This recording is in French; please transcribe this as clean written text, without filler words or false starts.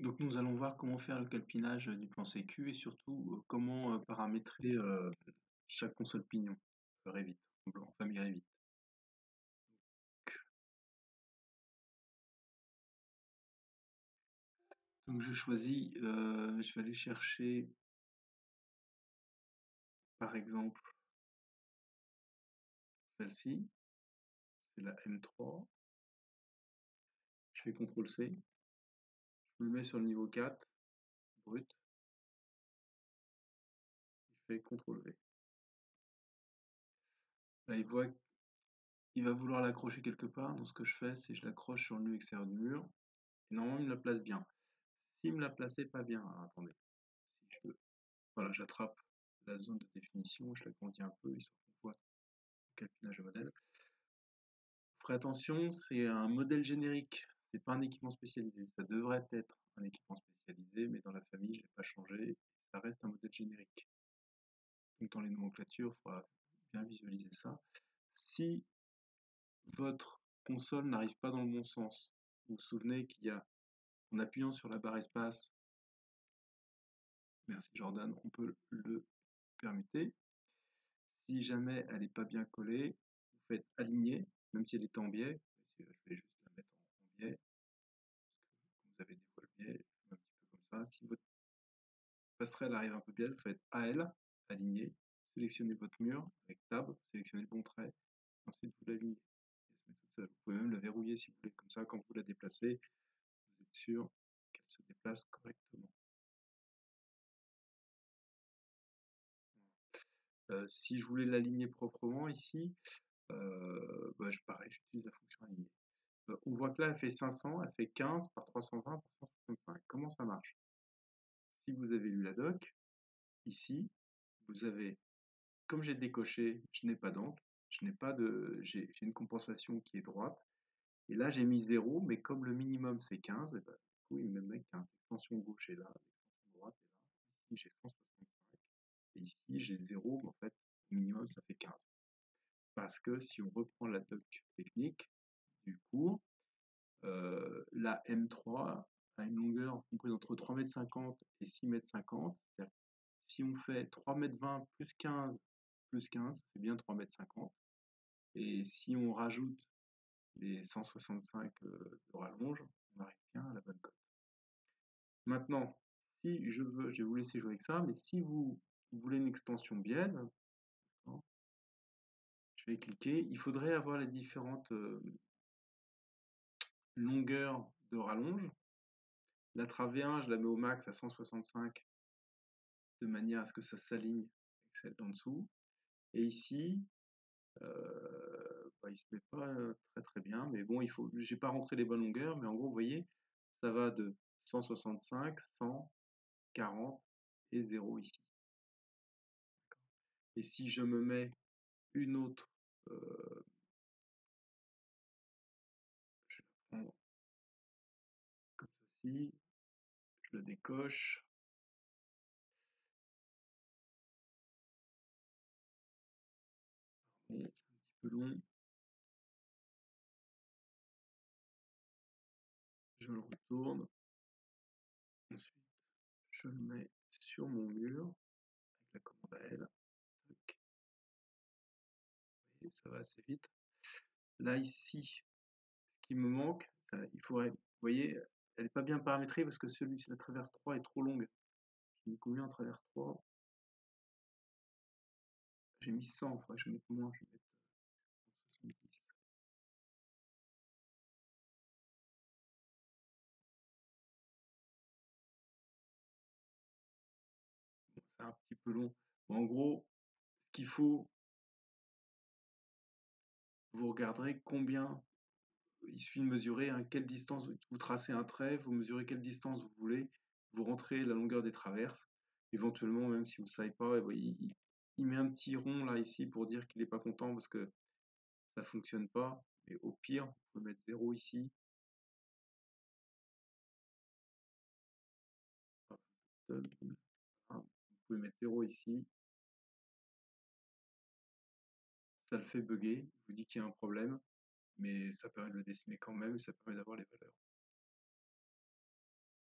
Donc nous allons voir comment faire le calpinage du plan sécu et surtout comment paramétrer chaque console pignon Revit, en famille Revit. Donc je choisis, je vais aller chercher par exemple celle-ci, c'est la M3. Je fais CTRL-C, je me mets sur le niveau 4, brut, je fais CTRL-V. Là il va vouloir l'accrocher quelque part, donc ce que je fais c'est que je l'accroche sur le nu extérieur du mur, et normalement il me la place bien. S'il me la plaçait pas bien, alors attendez, si je veux, voilà, j'attrape la zone de définition, je l'agrandis un peu, histoire qu'on voit le calpinage de modèle. Vous ferez attention, c'est un modèle générique, c'est pas un équipement spécialisé. Ça devrait être un équipement spécialisé, mais dans la famille, je l'ai pas changé, ça reste un modèle générique. Donc dans les nomenclatures, il faudra bien visualiser ça. Si votre console n'arrive pas dans le bon sens, vous vous souvenez qu'il y a, en appuyant sur la barre espace, merci Jordan, on peut le permuter. Si jamais elle n'est pas bien collée, vous faites aligner, même si elle est en biais. Je vais juste la mettre en biais, parce que comme vous avez des fois le biais, un petit peu comme ça. Si votre passerelle arrive un peu biais, vous faites AL, aligner, sélectionnez votre mur avec Tab, sélectionnez le bon trait, ensuite vous l'alignez. Elle se met toute seule. Vous pouvez même la verrouiller si vous voulez, comme ça quand vous la déplacez, vous êtes sûr qu'elle se déplace correctement. Si je voulais l'aligner proprement ici, pareil, j'utilise la fonction aligner. On voit que là, elle fait 500, elle fait 15 par 320 par 165. Comment ça marche? Si vous avez lu la doc, ici, vous avez, comme j'ai décoché, je n'ai pas d'angle, j'ai une compensation qui est droite, et là j'ai mis 0, mais comme le minimum c'est 15, et ben, du coup il me met 15. L'extension gauche est là, l'extension droite est là, ici j'ai 165, et ici j'ai 0, mais en fait, le minimum ça fait 15. Parce que si on reprend la doc technique du cours, la M3 a une longueur comprise entre 3,50 m et 6,50 m. C'est-à-dire si on fait 3,20 m plus 15, ça fait bien 3,50 m. Et si on rajoute les 165 de rallonge, on arrive bien à la bonne cote. Maintenant, si je veux, je vais vous laisser jouer avec ça, mais si vous voulez une extension biaise, je vais cliquer. Il faudrait avoir les différentes longueurs de rallonge. La trave V1, je la mets au max à 165 de manière à ce que ça s'aligne avec celle d'en dessous. Et ici, il se met pas très très bien, mais bon, j'ai pas rentré les bonnes longueurs, mais en gros, vous voyez, ça va de 165, 100, 40 et 0 ici. Et si je me mets une autre, je la prends comme ceci, je la décoche. C'est un petit peu long. Je le retourne. Ensuite, je le mets sur mon mur avec la commande à L. Et ça va assez vite. Là, ici, ce qui me manque, il faudrait, vous voyez, elle n'est pas bien paramétrée parce que la traverse 3 est trop longue. J'ai mis combien en traverse 3? J'ai mis 100, enfin, je vais mettre moins, je vais mettre 70. Bon, c'est un petit peu long. Bon, en gros, ce qu'il faut, vous regarderez combien, il suffit de mesurer quelle distance, vous tracez un trait, vous mesurez quelle distance vous voulez, vous rentrez la longueur des traverses, éventuellement, même si vous ne savez pas, il met un petit rond là ici pour dire qu'il n'est pas content parce que ça fonctionne pas, et au pire, vous pouvez mettre 0 ici. Vous pouvez mettre 0 ici. Ça le fait bugger, il vous dit qu'il y a un problème, mais ça permet de le dessiner quand même, et ça permet d'avoir les valeurs.